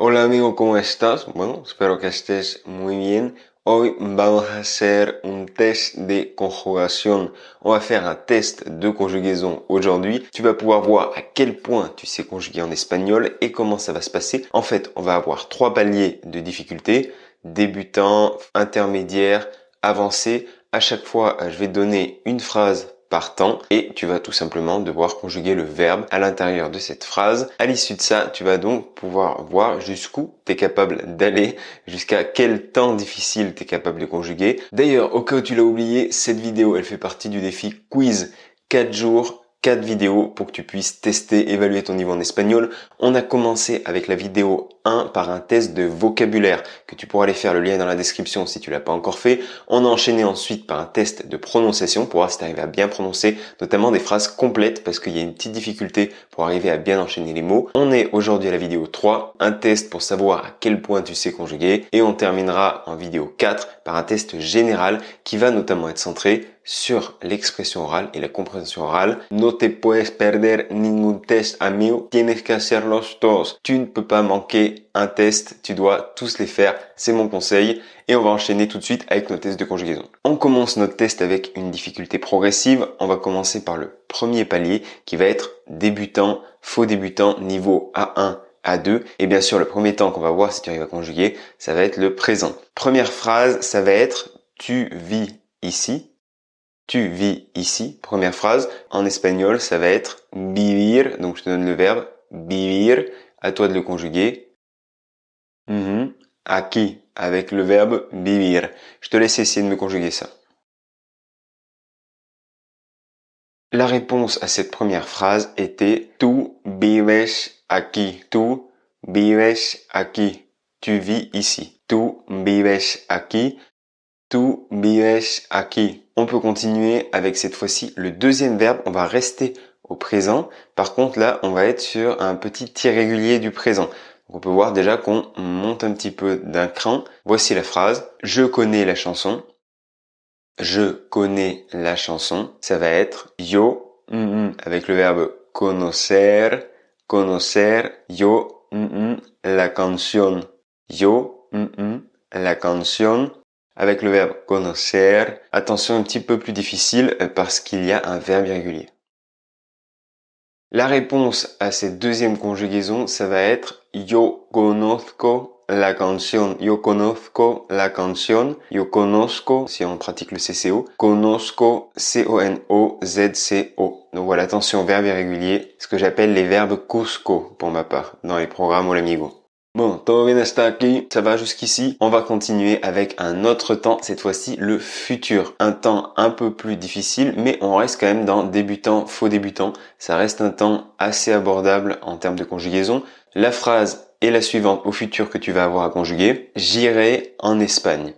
Hola amigo, ¿cómo estás? Bueno, espero que estés muy bien. Hoy vamos a hacer un test de conjugación. On va faire un test de conjugaison aujourd'hui. Tu vas pouvoir voir à quel point tu sais conjuguer en espagnol et comment ça va se passer. En fait, on va avoir 3 paliers de difficulté. Débutant, intermédiaire, avancé. À chaque fois, je vais te donner une phrase par temps et tu vas tout simplement devoir conjuguer le verbe à l'intérieur de cette phrase. À l'issue de ça, tu vas donc pouvoir voir jusqu'où tu es capable d'aller, jusqu'à quel temps difficile tu es capable de conjuguer. D'ailleurs, au cas où tu l'as oublié, cette vidéo, elle fait partie du défi quiz 4 jours, 4 vidéos pour que tu puisses tester, évaluer ton niveau en espagnol. On a commencé avec la vidéo 1 par un test de vocabulaire que tu pourras aller faire, le lien est dans la description si tu l'as pas encore fait. On a enchaîné ensuite par un test de prononciation pour voir si tu arrives à bien prononcer, notamment des phrases complètes parce qu'il y a une petite difficulté pour arriver à bien enchaîner les mots. On est aujourd'hui à la vidéo 3, un test pour savoir à quel point tu sais conjuguer et on terminera en vidéo 4 par un test général qui va notamment être centré sur l'expression orale et la compréhension orale. No te puedes perder ningún test, amigo. Tienes que hacerlos todos. Tu ne peux pas manquer un test. Tu dois tous les faire. C'est mon conseil. Et on va enchaîner tout de suite avec nos tests de conjugaison. On commence notre test avec une difficulté progressive. On va commencer par le premier palier qui va être débutant, faux débutant, niveau A1. A2. Et bien sûr, le premier temps qu'on va voir si tu arrives à conjuguer, ça va être le présent. Première phrase, ça va être tu vis ici. Tu vis ici. Première phrase. En espagnol, ça va être vivir. Donc, je te donne le verbe vivir. À toi de le conjuguer. Aquí. Avec le verbe vivir. Je te laisse essayer de me conjuguer ça. La réponse à cette première phrase était tu vives aquí. Tu vives aquí. Tu vis ici. Tu vives aquí. Tu vives aquí. On peut continuer avec cette fois-ci le deuxième verbe. On va rester au présent. Par contre, là, on va être sur un petit irrégulier du présent. Donc, on peut voir déjà qu'on monte un petit peu d'un cran. Voici la phrase. Je connais la chanson. Je connais la chanson. Ça va être yo avec le verbe conocer. Conocer. Yo la canción. Yo la canción. Avec le verbe conocer. Attention, un petit peu plus difficile parce qu'il y a un verbe irrégulier. La réponse à cette deuxième conjugaison, ça va être yo conozco la canción. Yo conozco la canción. Yo conozco, si on pratique le CCO. Conozco, C-O-N-O-Z-C-O. Donc voilà, attention, verbe irrégulier. Ce que j'appelle les verbes cusco pour ma part, dans les programmes Hola Amigo. Bon, todo bien hasta aquí, ça va jusqu'ici. On va continuer avec un autre temps, cette fois-ci le futur. Un temps un peu plus difficile, mais on reste quand même dans débutant, faux débutant. Ça reste un temps assez abordable en termes de conjugaison. La phrase est la suivante au futur que tu vas avoir à conjuguer. J'irai en Espagne.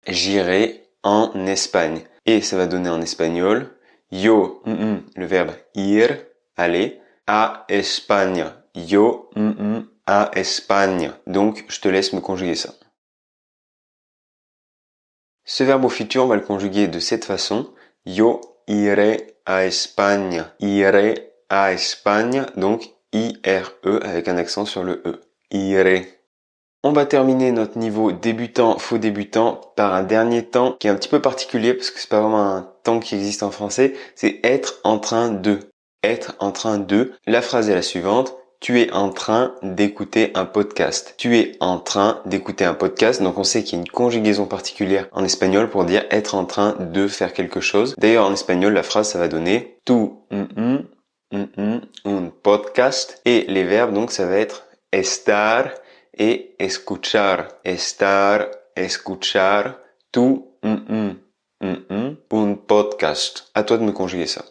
J'irai en Espagne. Et ça va donner en espagnol. Yo, le verbe ir, aller, a España. Yo, à Espagne. Donc, je te laisse me conjuguer ça. Ce verbe au futur, on va le conjuguer de cette façon. Yo iré a Espagne. Iré a Espagne. Donc, I-R-E avec un accent sur le E. Iré. On va terminer notre niveau débutant, faux débutant par un dernier temps qui est un petit peu particulier parce que c'est pas vraiment un temps qui existe en français. C'est être en train de. Être en train de. La phrase est la suivante. Tu es en train d'écouter un podcast. Tu es en train d'écouter un podcast. Donc on sait qu'il y a une conjugaison particulière en espagnol pour dire être en train de faire quelque chose. D'ailleurs en espagnol, la phrase ça va donner tu un podcast. Et les verbes donc ça va être estar et escuchar. Estar, escuchar, tu un podcast. À toi de me conjuguer ça.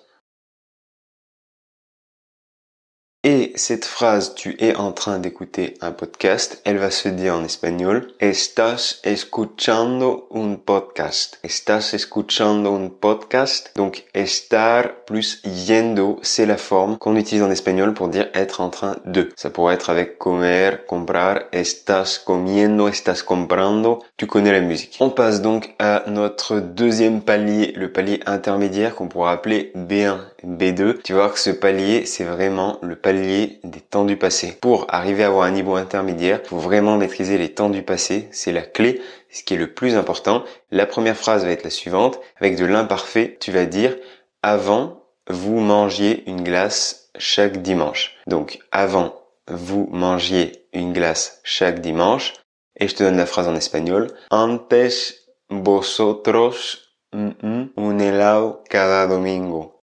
Et cette phrase, tu es en train d'écouter un podcast, elle va se dire en espagnol, estás escuchando un podcast. Estás escuchando un podcast. Donc, estar plus yendo, c'est la forme qu'on utilise en espagnol pour dire être en train de. Ça pourrait être avec comer, comprar, estás comiendo, estás comprando. Tu connais la musique. On passe donc à notre deuxième palier, le palier intermédiaire qu'on pourra appeler B1, B2. Tu vas voir que ce palier, c'est vraiment le palier conjuguer des temps du passé. Pour arriver à avoir un niveau intermédiaire, il faut vraiment maîtriser les temps du passé. C'est la clé, ce qui est le plus important. La première phrase va être la suivante. Avec de l'imparfait, tu vas dire « Avant, vous mangiez une glace chaque dimanche ». Donc, avant, vous mangiez une glace chaque dimanche. Et je te donne la phrase en espagnol. Antes, vosotros un helado cada domingo.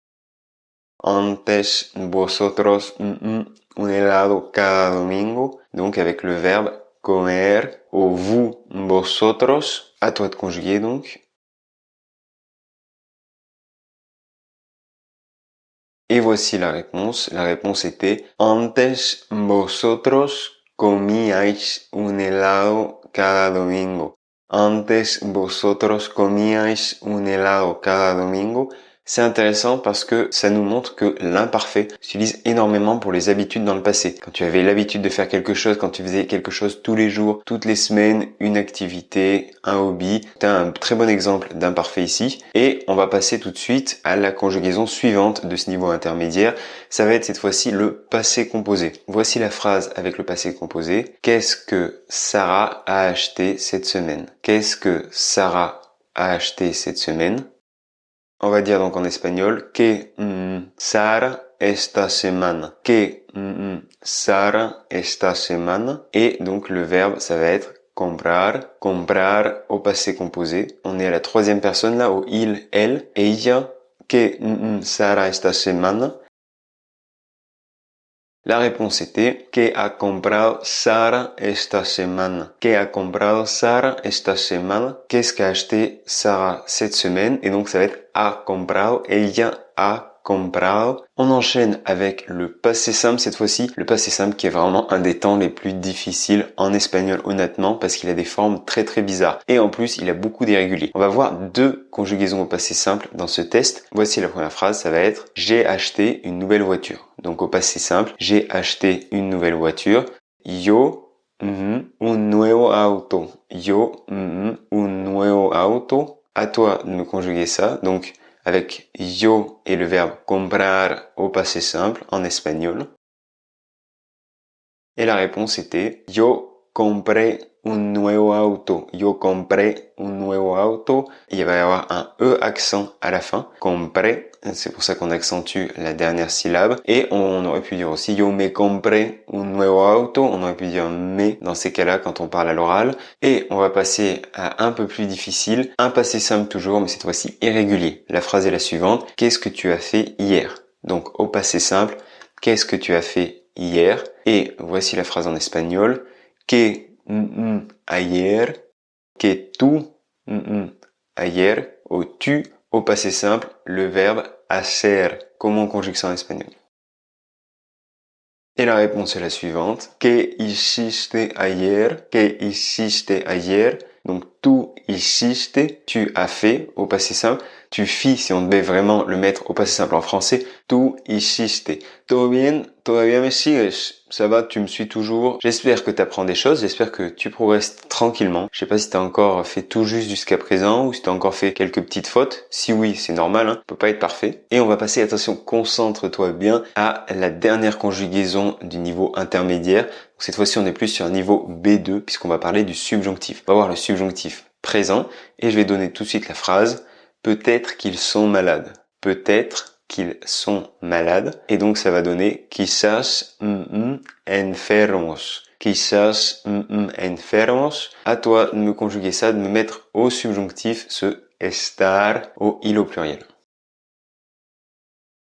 Antes vosotros un helado cada domingo. Donc avec le verbe comer ou vous, vosotros. À toi de conjuguer donc. Et voici la réponse. La réponse était Antes vosotros comíais un helado cada domingo. Antes vosotros comíais un helado cada domingo. C'est intéressant parce que ça nous montre que l'imparfait s'utilise énormément pour les habitudes dans le passé. Quand tu avais l'habitude de faire quelque chose, quand tu faisais quelque chose tous les jours, toutes les semaines, une activité, un hobby. Tu as un très bon exemple d'imparfait ici. Et on va passer tout de suite à la conjugaison suivante de ce niveau intermédiaire. Ça va être cette fois-ci le passé composé. Voici la phrase avec le passé composé. Qu'est-ce que Sarah a acheté cette semaine? Qu'est-ce que Sarah a acheté cette semaine? On va dire donc en espagnol que Sara esta semana. Que Sara esta semana. Et donc le verbe, ça va être comprar. Comprar au passé composé. On est à la troisième personne là, au il, elle. Ella. Que Sara esta semana. La réponse était que ha comprado Sara esta semana. Que ha comprado Sara esta semana. Qu'est-ce qu'a acheté Sarah cette semaine? Et donc ça va être ha comprado. Ella ha comprado. On enchaîne avec le passé simple cette fois-ci. Le passé simple qui est vraiment un des temps les plus difficiles en espagnol honnêtement parce qu'il a des formes très très bizarres. Et en plus, il a beaucoup d'irréguliers. On va voir deux conjugaisons au passé simple dans ce test. Voici la première phrase, ça va être j'ai acheté une nouvelle voiture. Donc au passé simple, j'ai acheté une nouvelle voiture. Yo un nuevo auto. Yo un nuevo auto. À toi de me conjuguer ça. Donc avec yo et le verbe comprar au passé simple en espagnol. Et la réponse était yo compré un nuevo auto. Yo compré un nuevo auto. Il va y avoir un E accent à la fin. Compré. C'est pour ça qu'on accentue la dernière syllabe. Et on aurait pu dire aussi yo me compré un nuevo auto. On aurait pu dire me dans ces cas-là quand on parle à l'oral. Et on va passer à un peu plus difficile. Un passé simple toujours, mais cette fois-ci irrégulier. La phrase est la suivante. Qu'est-ce que tu as fait hier? Donc au passé simple, qu'est-ce que tu as fait hier? Et voici la phrase en espagnol. Que ayer, que tu ayer, au tu, au passé simple, le verbe hacer. Comment on conjugue ça en espagnol? Et la réponse est la suivante. Que hiciste ayer? Que hiciste ayer? Donc, tu hiciste, tu as fait, au passé simple. Tu fis, si on devait vraiment le mettre au passé simple en français. Tu hiciste. Todo bien? Todavía me sigues? Ça va, tu me suis toujours? J'espère que tu apprends des choses, j'espère que tu progresses tranquillement. Je sais pas si tu as encore fait tout juste jusqu'à présent ou si tu as encore fait quelques petites fautes. Si oui, c'est normal, hein, on peut pas être parfait. Et on va passer, attention, concentre-toi bien, à la dernière conjugaison du niveau intermédiaire. Donc, cette fois-ci, on est plus sur un niveau B2 puisqu'on va parler du subjonctif. On va voir le subjonctif présent et je vais donner tout de suite la phrase « Peut-être qu'ils sont malades ». Peut-être qu'ils sont malades. Et donc, ça va donner quizás enfermos. Quizás enfermos. À toi de me conjuguer ça, de me mettre au subjonctif ce estar au il au pluriel.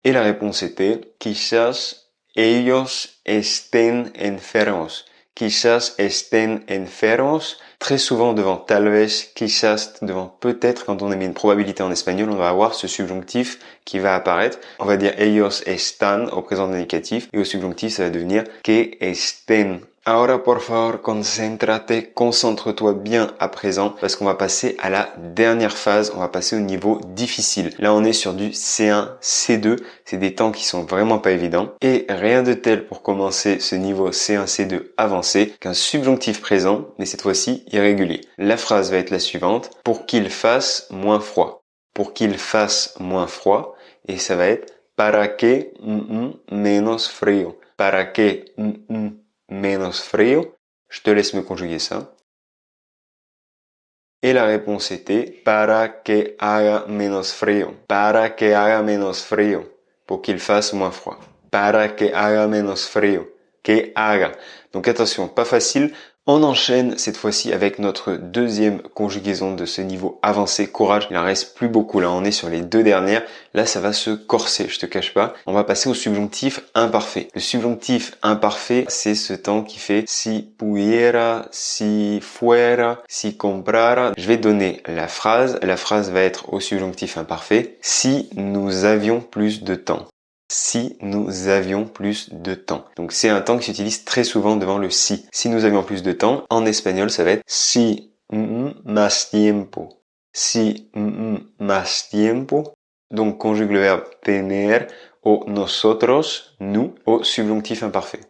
Et la réponse était quizás ellos estén enfermos. Quizás estén enfermos. Très souvent devant tal vez, quizás, devant peut-être, quand on émet une probabilité en espagnol, on va avoir ce subjonctif qui va apparaître. On va dire ellos están au présent indicatif et au subjonctif, ça va devenir que estén. Ahora, por favor, concéntrate, concentre-toi bien à présent parce qu'on va passer à la dernière phase, on va passer au niveau difficile. Là, on est sur du C1, C2, c'est des temps qui sont vraiment pas évidents. Et rien de tel pour commencer ce niveau C1, C2 avancé qu'un subjonctif présent, mais cette fois-ci irrégulier. La phrase va être la suivante, pour qu'il fasse moins froid. Pour qu'il fasse moins froid, et ça va être para que menos frío. para que menos frío. Je te laisse me conjuguer ça. Et la réponse était para que haga menos frío. Para que haga menos frío. Pour qu'il fasse moins froid. Para que haga menos frío. Que haga. Donc attention, pas facile. On enchaîne cette fois-ci avec notre deuxième conjugaison de ce niveau avancé, courage. Il en reste plus beaucoup là, on est sur les deux dernières. Là, ça va se corser, je te cache pas. On va passer au subjonctif imparfait. Le subjonctif imparfait, c'est ce temps qui fait si pudiera, si fuera, si comprara. Je vais donner la phrase. La phrase va être au subjonctif imparfait. Si nous avions plus de temps. Si nous avions plus de temps. Donc c'est un temps qui s'utilise très souvent devant le si. Si nous avions plus de temps, en espagnol ça va être si más tiempo. Si más tiempo. Donc conjugue le verbe tener au nosotros, nous, au subjonctif imparfait.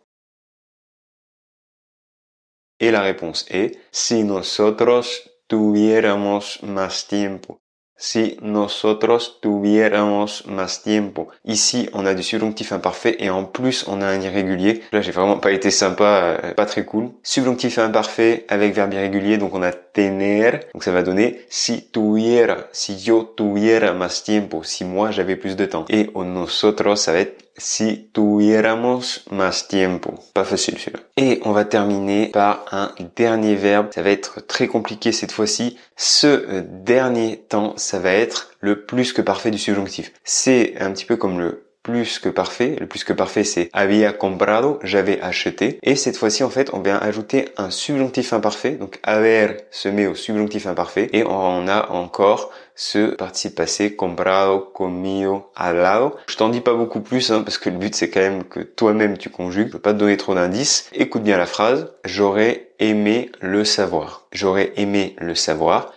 Et la réponse est si nosotros tuviéramos más tiempo. Si nosotros tuviéramos más tiempo. Ici, on a du subjonctif imparfait et en plus, on a un irrégulier. Là, j'ai vraiment pas été sympa, pas très cool. Subjonctif imparfait avec verbe irrégulier, donc on a tener. Donc ça va donner si tuviera, si yo tuviera más tiempo, si moi j'avais plus de temps. Et au nosotros, ça va être si tuviéramos más tiempo. Pas facile celui-là. Et on va terminer par un dernier verbe. Ça va être très compliqué cette fois-ci. Ce dernier temps, ça va être le plus que parfait du subjonctif. C'est un petit peu comme le plus que parfait. Le plus que parfait, c'est había comprado, j'avais acheté. Et cette fois-ci, en fait, on vient ajouter un subjonctif imparfait. Donc, haber se met au subjonctif imparfait. Et on a encore ce participe passé, comprado, comido, hablado. Je t'en dis pas beaucoup plus, parce que le but, c'est quand même que toi-même, tu conjugues. Je peux pas te donner trop d'indices. Écoute bien la phrase. J'aurais aimé le savoir. J'aurais aimé le savoir.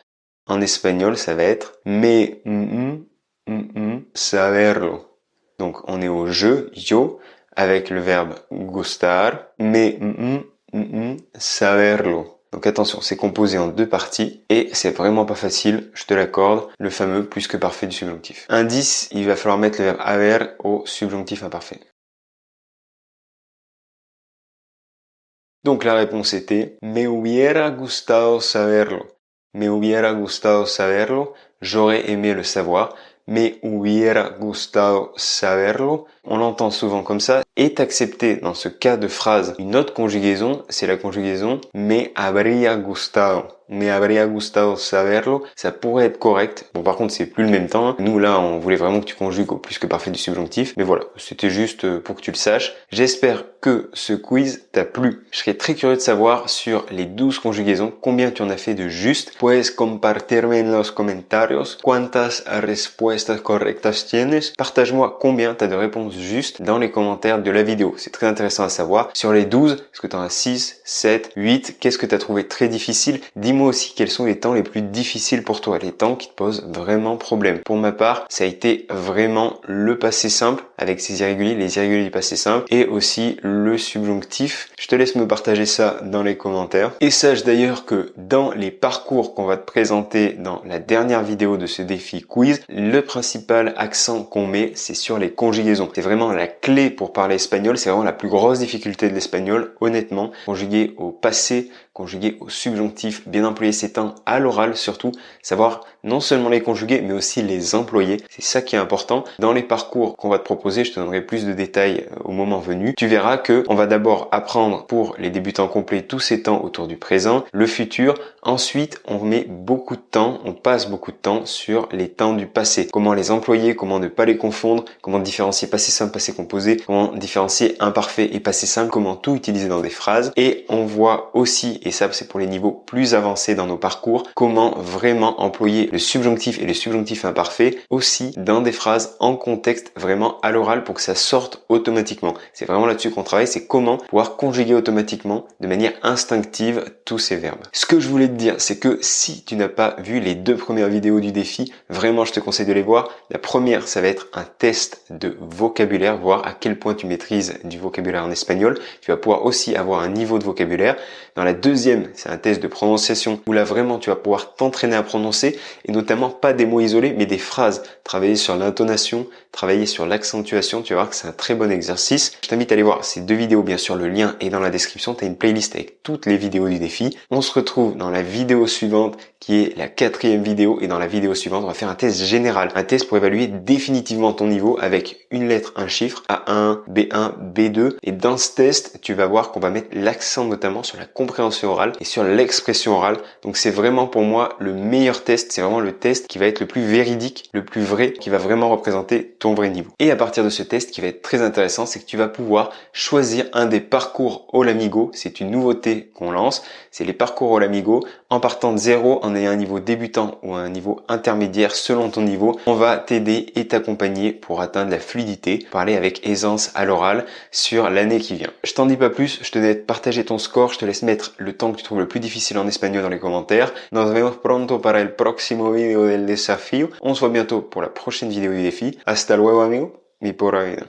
En espagnol, ça va être me saberlo. Donc, on est au je, yo, avec le verbe gustar, me saberlo. Donc attention, c'est composé en deux parties et c'est vraiment pas facile, je te l'accorde, le fameux plus que parfait du subjonctif. Indice, il va falloir mettre le verbe haber au subjonctif imparfait. Donc la réponse était me hubiera gustado saberlo. Me hubiera gustado saberlo. J'aurais aimé le savoir. Me hubiera gustado saberlo. On l'entend souvent comme ça. Est accepté dans ce cas de phrase une autre conjugaison, c'est la conjugaison me habría gustado. Me habría gustado saberlo. Ça pourrait être correct. Bon, par contre, c'est plus le même temps. Nous, là, on voulait vraiment que tu conjugues au plus que parfait du subjonctif. Mais voilà, c'était juste pour que tu le saches. J'espère que ce quiz t'a plu. Je serais très curieux de savoir sur les 12 conjugaisons, combien tu en as fait de juste. Puedes compartirme en los comentarios cuántas respuestas correctas tienes. Partage-moi combien tu as de réponses justes dans les commentaires de la vidéo. C'est très intéressant à savoir. Sur les 12, est-ce que tu en as 6, 7, 8? Qu'est-ce que tu as trouvé très difficile? Dis-moi aussi quels sont les temps les plus difficiles pour toi, les temps qui te posent vraiment problème. Pour ma part, ça a été vraiment le passé simple avec ses irréguliers, les irréguliers du passé simple et aussi le subjonctif. Je te laisse me partager ça dans les commentaires. Et sache d'ailleurs que dans les parcours qu'on va te présenter dans la dernière vidéo de ce défi quiz, le principal accent qu'on met, c'est sur les conjugaisons. C'est vraiment la clé pour parler espagnol, c'est vraiment la plus grosse difficulté de l'espagnol, honnêtement. Conjuguer au passé, conjuguer au subjonctif, bien employer ces temps à l'oral surtout, savoir non seulement les conjuguer mais aussi les employer. C'est ça qui est important. Dans les parcours qu'on va te proposer, je te donnerai plus de détails au moment venu. Tu verras que on va d'abord apprendre pour les débutants complets tous ces temps autour du présent, le futur. Ensuite, on met beaucoup de temps, on passe beaucoup de temps sur les temps du passé. Comment les employer, comment ne pas les confondre, comment différencier passé simple, passé composé, comment différencier imparfait et passé simple, comment tout utiliser dans des phrases. Et on voit aussi, et ça c'est pour les niveaux plus avancés dans nos parcours, comment vraiment employer le subjonctif et le subjonctif imparfait aussi dans des phrases en contexte vraiment à l'oral pour que ça sorte automatiquement. C'est vraiment là-dessus qu'on travaille, c'est comment pouvoir conjuguer automatiquement de manière instinctive tous ces verbes. Ce que je voulais te dire, c'est que si tu n'as pas vu les 2 premières vidéos du défi, vraiment je te conseille de les voir. La première, ça va être un test de vocabulaire, voir à quel point tu maîtrises du vocabulaire en espagnol. Tu vas pouvoir aussi avoir un niveau de vocabulaire. Dans la deuxième, c'est un test de prononciation où là vraiment tu vas pouvoir t'entraîner à prononcer et notamment pas des mots isolés mais des phrases. Travailler sur l'intonation, travailler sur l'accentuation, tu vas voir que c'est un très bon exercice. Je t'invite à aller voir ces 2 vidéos, bien sûr le lien est dans la description, tu as une playlist avec toutes les vidéos du défi. On se retrouve dans la vidéo suivante qui est la 4e vidéo et dans la vidéo suivante on va faire un test général, un test pour évaluer définitivement ton niveau avec une lettre, un chiffre, A1, B1, B2 et dans ce test tu vas voir qu'on va mettre l'accent notamment sur la compréhension orale et sur l'expression orale. Donc c'est vraiment pour moi le meilleur test, c'est vraiment le test qui va être le plus véridique, le plus vrai, qui va vraiment représenter ton vrai niveau. Et à partir de ce test qui va être très intéressant, c'est que tu vas pouvoir choisir un des parcours Olamigo. C'est une nouveauté qu'on lance, c'est les parcours Olamigo. En partant de zéro, en ayant un niveau débutant ou un niveau intermédiaire selon ton niveau, on va t'aider et t'accompagner pour atteindre la fluidité, parler avec aisance à l'oral sur l'année qui vient. Je t'en dis pas plus, je te laisse partager ton score, je te laisse mettre le temps que tu trouves le plus difficile en espagnol dans les commentaires. Nos vemos pronto para el próximo video del desafío. On se voit bientôt pour la prochaine vidéo du défi. Hasta luego amigo y pura vida.